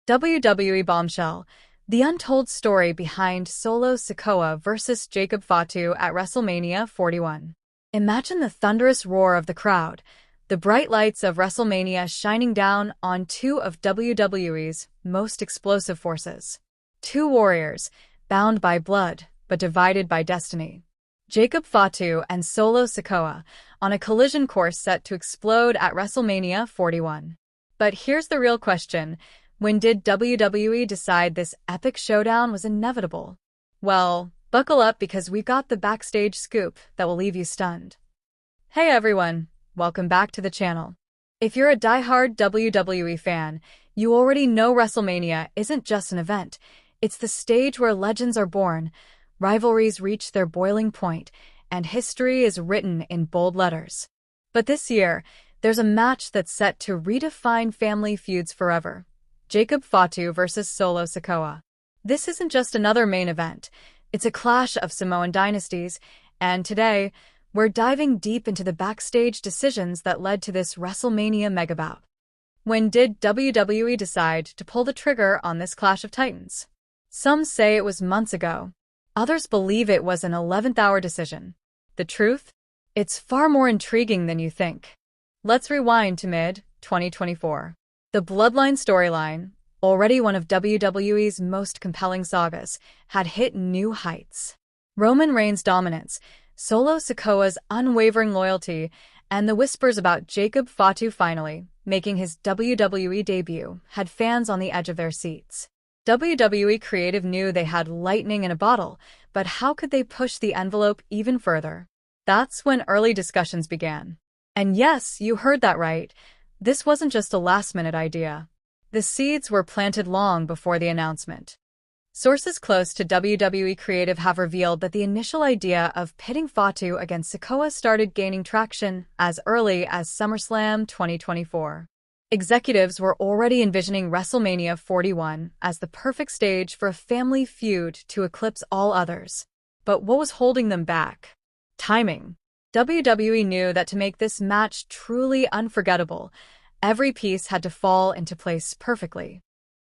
WWE Bombshell, the untold story behind Solo Sikoa versus Jacob Fatu at WrestleMania 41. Imagine the thunderous roar of the crowd, the bright lights of WrestleMania shining down on two of WWE's most explosive forces. Two warriors, bound by blood, but divided by destiny. Jacob Fatu and Solo Sikoa, on a collision course set to explode at WrestleMania 41. But here's the real question. When did WWE decide this epic showdown was inevitable? Well, buckle up because we've got the backstage scoop that will leave you stunned. Hey everyone, welcome back to the channel. If you're a diehard WWE fan, you already know WrestleMania isn't just an event. It's the stage where legends are born, rivalries reach their boiling point, and history is written in bold letters. But this year, there's a match that's set to redefine family feuds forever. Jacob Fatu versus Solo Sikoa. This isn't just another main event. It's a clash of Samoan dynasties, and today, we're diving deep into the backstage decisions that led to this WrestleMania megabout. When did WWE decide to pull the trigger on this clash of titans? Some say it was months ago. Others believe it was an 11th-hour decision. The truth? It's far more intriguing than you think. Let's rewind to mid-2024. The Bloodline storyline, already one of WWE's most compelling sagas, had hit new heights. Roman Reigns' dominance, Solo Sikoa's unwavering loyalty, and the whispers about Jacob Fatu finally making his WWE debut had fans on the edge of their seats. WWE Creative knew they had lightning in a bottle, but how could they push the envelope even further? That's when early discussions began. And yes, you heard that right. This wasn't just a last-minute idea. The seeds were planted long before the announcement. Sources close to WWE Creative have revealed that the initial idea of pitting Fatu against Sikoa started gaining traction as early as SummerSlam 2024. Executives were already envisioning WrestleMania 41 as the perfect stage for a family feud to eclipse all others. But what was holding them back? Timing. WWE knew that to make this match truly unforgettable, every piece had to fall into place perfectly.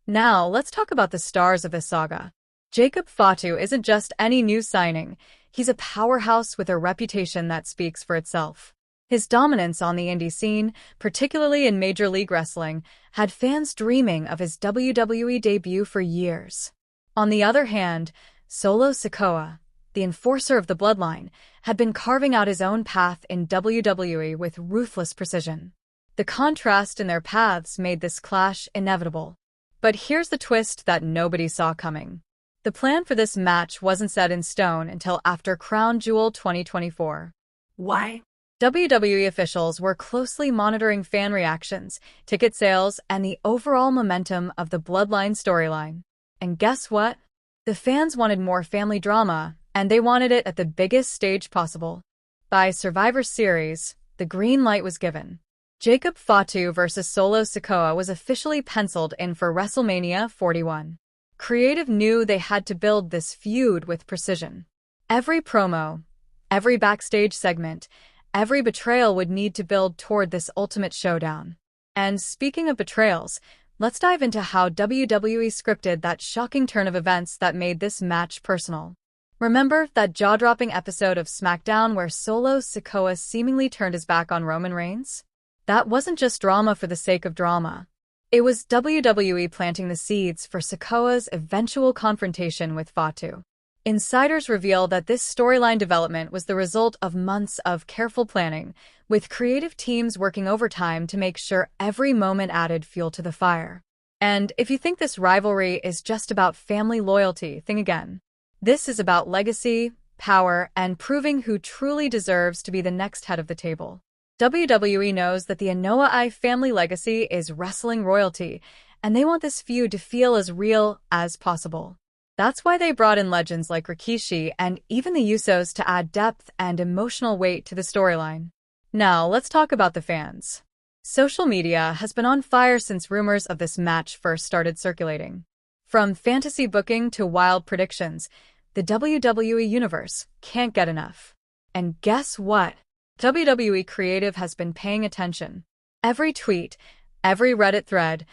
Now, let's talk about the stars of this saga. Jacob Fatu isn't just any new signing. He's a powerhouse with a reputation that speaks for itself. His dominance on the indie scene, particularly in Major League Wrestling, had fans dreaming of his WWE debut for years. On the other hand, Solo Sikoa, the enforcer of the Bloodline, had been carving out his own path in WWE with ruthless precision. The contrast in their paths made this clash inevitable. But here's the twist that nobody saw coming. The plan for this match wasn't set in stone until after Crown Jewel 2024. Why? WWE officials were closely monitoring fan reactions, ticket sales, and the overall momentum of the Bloodline storyline. And guess what? The fans wanted more family drama, and they wanted it at the biggest stage possible. By Survivor Series, the green light was given. Jacob Fatu versus Solo Sikoa was officially penciled in for WrestleMania 41. Creative knew they had to build this feud with precision. Every promo, every backstage segment, every betrayal would need to build toward this ultimate showdown. And speaking of betrayals, let's dive into how WWE scripted that shocking turn of events that made this match personal. Remember that jaw-dropping episode of SmackDown where Solo Sikoa seemingly turned his back on Roman Reigns? That wasn't just drama for the sake of drama. It was WWE planting the seeds for Sikoa's eventual confrontation with Fatu. Insiders reveal that this storyline development was the result of months of careful planning, with creative teams working overtime to make sure every moment added fuel to the fire. And if you think this rivalry is just about family loyalty, think again. This is about legacy, power, and proving who truly deserves to be the next head of the table. WWE knows that the Anoa'i family legacy is wrestling royalty, and they want this feud to feel as real as possible. That's why they brought in legends like Rikishi and even the Usos to add depth and emotional weight to the storyline. Now, let's talk about the fans. Social media has been on fire since rumors of this match first started circulating. From fantasy booking to wild predictions, the WWE Universe can't get enough. And guess what? WWE Creative has been paying attention. Every tweet, every Reddit thread,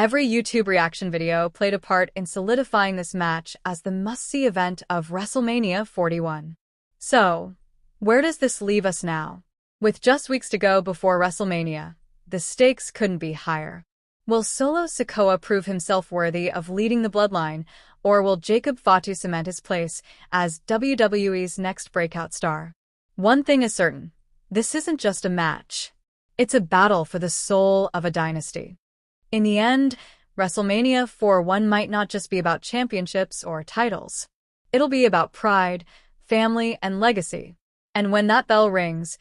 Every YouTube reaction video played a part in solidifying this match as the must-see event of WrestleMania 41. So, where does this leave us now? With just weeks to go before WrestleMania, the stakes couldn't be higher. Will Solo Sikoa prove himself worthy of leading the Bloodline, or will Jacob Fatu cement his place as WWE's next breakout star? One thing is certain, this isn't just a match. It's a battle for the soul of a dynasty. In the end, WrestleMania 41 might not just be about championships or titles. It'll be about pride, family, and legacy. And when that bell rings,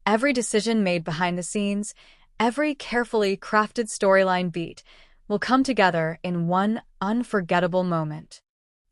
every decision made behind the scenes, every carefully crafted storyline beat, will come together in one unforgettable moment.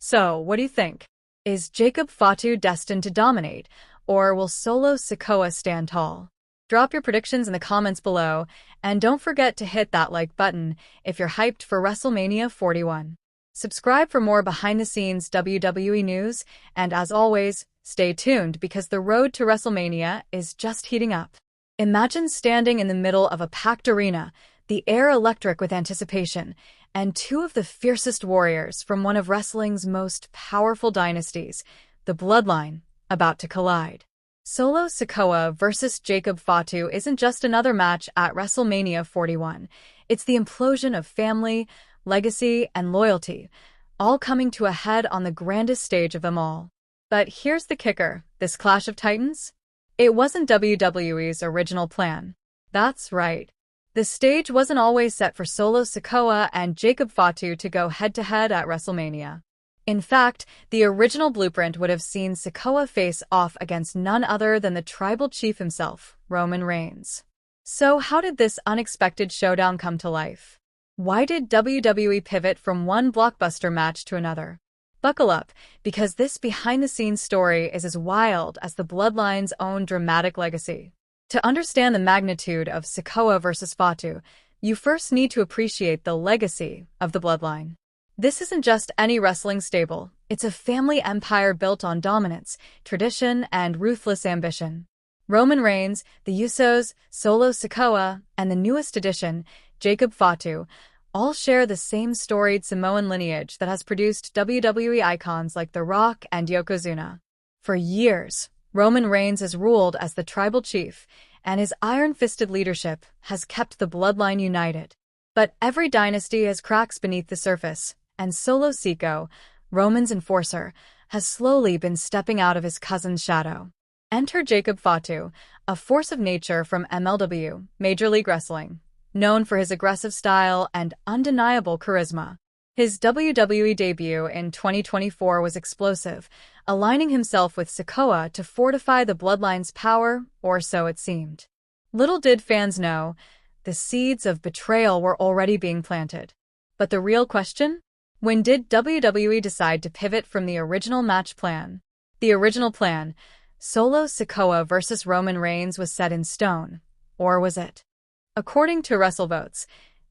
So, what do you think? Is Jacob Fatu destined to dominate, or will Solo Sikoa stand tall? Drop your predictions in the comments below, and don't forget to hit that like button if you're hyped for WrestleMania 41. Subscribe for more behind-the-scenes WWE news, and as always, stay tuned because the road to WrestleMania is just heating up. Imagine standing in the middle of a packed arena, the air electric with anticipation, and two of the fiercest warriors from one of wrestling's most powerful dynasties, the Bloodline, about to collide. Solo Sikoa versus Jacob Fatu isn't just another match at WrestleMania 41. It's the implosion of family, legacy, and loyalty, all coming to a head on the grandest stage of them all. But here's the kicker, this clash of titans? It wasn't WWE's original plan. That's right. The stage wasn't always set for Solo Sikoa and Jacob Fatu to go head-to-head at WrestleMania. In fact, the original blueprint would have seen Sikoa face off against none other than the tribal chief himself, Roman Reigns. So how did this unexpected showdown come to life? Why did WWE pivot from one blockbuster match to another? Buckle up, because this behind-the-scenes story is as wild as the Bloodline's own dramatic legacy. To understand the magnitude of Sikoa versus Fatu, you first need to appreciate the legacy of the Bloodline. This isn't just any wrestling stable, it's a family empire built on dominance, tradition, and ruthless ambition. Roman Reigns, the Usos, Solo Sikoa, and the newest addition, Jacob Fatu, all share the same storied Samoan lineage that has produced WWE icons like The Rock and Yokozuna. For years, Roman Reigns has ruled as the tribal chief, and his iron-fisted leadership has kept the Bloodline united. But every dynasty has cracks beneath the surface, and Solo Sikoa, Roman's enforcer, has slowly been stepping out of his cousin's shadow. Enter Jacob Fatu, a force of nature from MLW, Major League Wrestling, known for his aggressive style and undeniable charisma. His WWE debut in 2024 was explosive, aligning himself with Sikoa to fortify the Bloodline's power, or so it seemed. Little did fans know, the seeds of betrayal were already being planted. But the real question? When did WWE decide to pivot from the original match plan? The original plan, Solo Sikoa versus Roman Reigns, was set in stone. Or was it? According to WrestleVotes,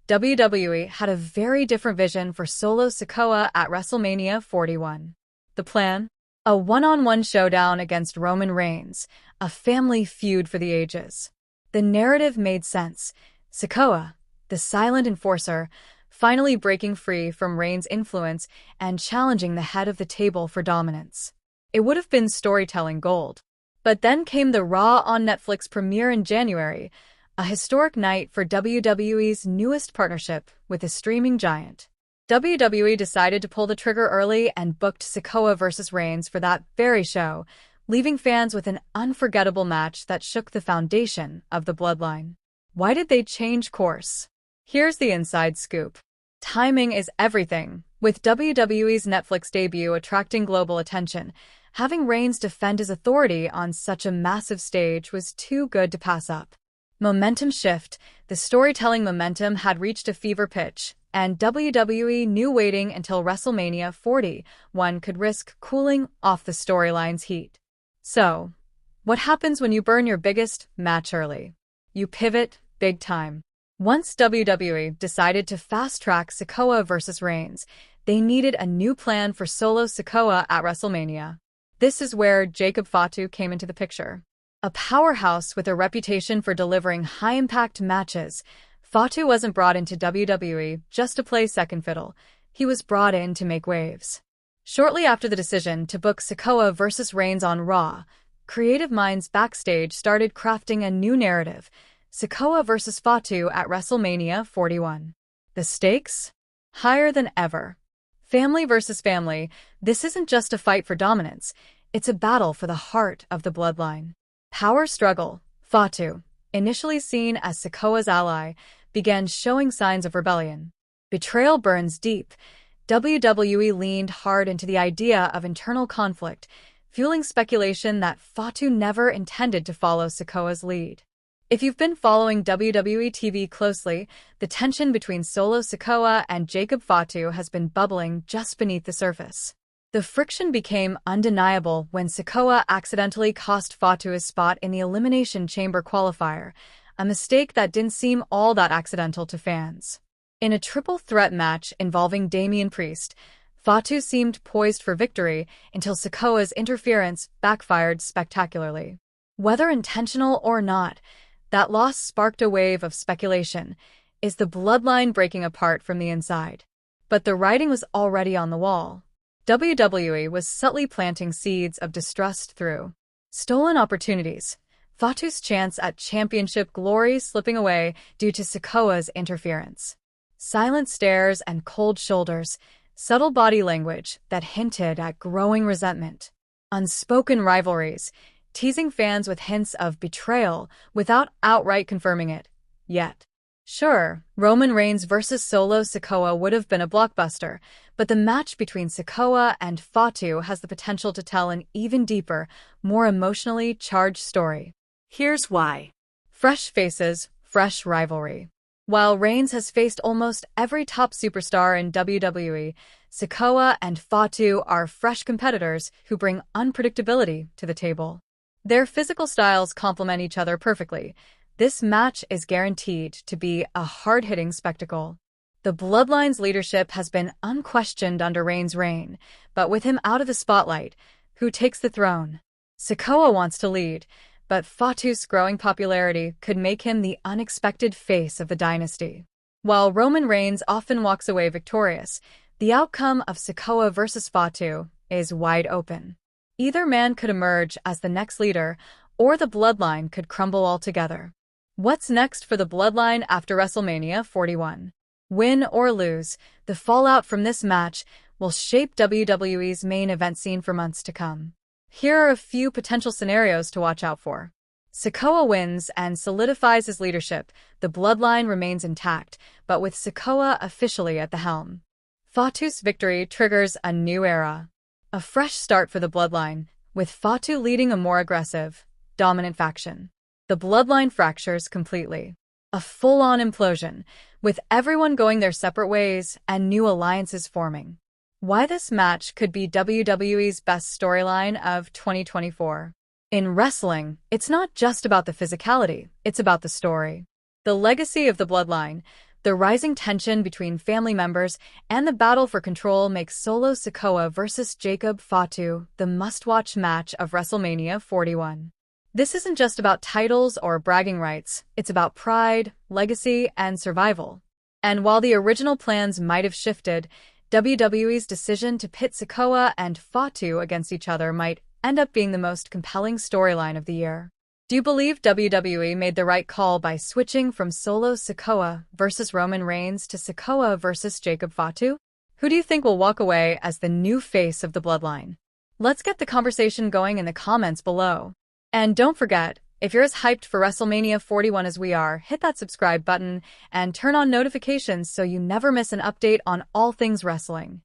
WWE had a very different vision for Solo Sikoa at WrestleMania 41. The plan? A one-on-one showdown against Roman Reigns, a family feud for the ages. The narrative made sense. Sikoa, the silent enforcer, finally breaking free from Reigns' influence and challenging the head of the table for dominance. It would have been storytelling gold. But then came the Raw on Netflix premiere in January, a historic night for WWE's newest partnership with the streaming giant. WWE decided to pull the trigger early and booked Sikoa versus Reigns for that very show, leaving fans with an unforgettable match that shook the foundation of the Bloodline. Why did they change course? Here's the inside scoop. Timing is everything. With WWE's Netflix debut attracting global attention, having Reigns defend his authority on such a massive stage was too good to pass up. Momentum shift. The storytelling momentum had reached a fever pitch, and WWE knew waiting until WrestleMania 41 could risk cooling off the storyline's heat. So, what happens when you burn your biggest match early? You pivot big time. Once WWE decided to fast-track Sikoa versus Reigns, they needed a new plan for Solo Sikoa at WrestleMania. This is where Jacob Fatu came into the picture. A powerhouse with a reputation for delivering high-impact matches, Fatu wasn't brought into WWE just to play second fiddle. He was brought in to make waves. Shortly after the decision to book Sikoa versus Reigns on Raw, creative minds backstage started crafting a new narrative: Sikoa versus Fatu at WrestleMania 41. The stakes? Higher than ever. Family versus family, this isn't just a fight for dominance, it's a battle for the heart of the bloodline. Power struggle. Fatu, initially seen as Sikoa's ally, began showing signs of rebellion. Betrayal burns deep. WWE leaned hard into the idea of internal conflict, fueling speculation that Fatu never intended to follow Sikoa's lead. If you've been following WWE TV closely, the tension between Solo Sikoa and Jacob Fatu has been bubbling just beneath the surface. The friction became undeniable when Sikoa accidentally cost Fatu his spot in the Elimination Chamber qualifier, a mistake that didn't seem all that accidental to fans. In a triple threat match involving Damian Priest, Fatu seemed poised for victory until Sikoa's interference backfired spectacularly. Whether intentional or not, that loss sparked a wave of speculation. Is the bloodline breaking apart from the inside? But the writing was already on the wall. WWE was subtly planting seeds of distrust through stolen opportunities, Fatu's chance at championship glory slipping away due to Sikoa's interference. Silent stares and cold shoulders, subtle body language that hinted at growing resentment. Unspoken rivalries, teasing fans with hints of betrayal without outright confirming it, yet. Sure, Roman Reigns versus Solo Sikoa would have been a blockbuster, but the match between Sikoa and Fatu has the potential to tell an even deeper, more emotionally charged story. Here's why. Fresh faces, fresh rivalry. While Reigns has faced almost every top superstar in WWE, Sikoa and Fatu are fresh competitors who bring unpredictability to the table. Their physical styles complement each other perfectly. This match is guaranteed to be a hard-hitting spectacle. The Bloodline's leadership has been unquestioned under Reigns' reign, but with him out of the spotlight, who takes the throne? Sikoa wants to lead, but Fatu's growing popularity could make him the unexpected face of the dynasty. While Roman Reigns often walks away victorious, the outcome of Sikoa versus Fatu is wide open. Either man could emerge as the next leader, or the Bloodline could crumble altogether. What's next for the Bloodline after WrestleMania 41? Win or lose, the fallout from this match will shape WWE's main event scene for months to come. Here are a few potential scenarios to watch out for. Sikoa wins and solidifies his leadership. The Bloodline remains intact, but with Sikoa officially at the helm. Fatu's victory triggers a new era. A fresh start for the Bloodline, with Fatu leading a more aggressive, dominant faction. The Bloodline fractures completely. A full-on implosion, with everyone going their separate ways and new alliances forming. Why this match could be WWE's best storyline of 2024. In wrestling, it's not just about the physicality, it's about the story. The legacy of the Bloodline, the rising tension between family members, and the battle for control makes Solo Sikoa versus Jacob Fatu the must-watch match of WrestleMania 41. This isn't just about titles or bragging rights, it's about pride, legacy, and survival. And while the original plans might have shifted, WWE's decision to pit Sikoa and Fatu against each other might end up being the most compelling storyline of the year. Do you believe WWE made the right call by switching from Solo Sikoa versus Roman Reigns to Sikoa versus Jacob Fatu? Who do you think will walk away as the new face of the Bloodline? Let's get the conversation going in the comments below. And don't forget, if you're as hyped for WrestleMania 41 as we are, hit that subscribe button and turn on notifications so you never miss an update on all things wrestling.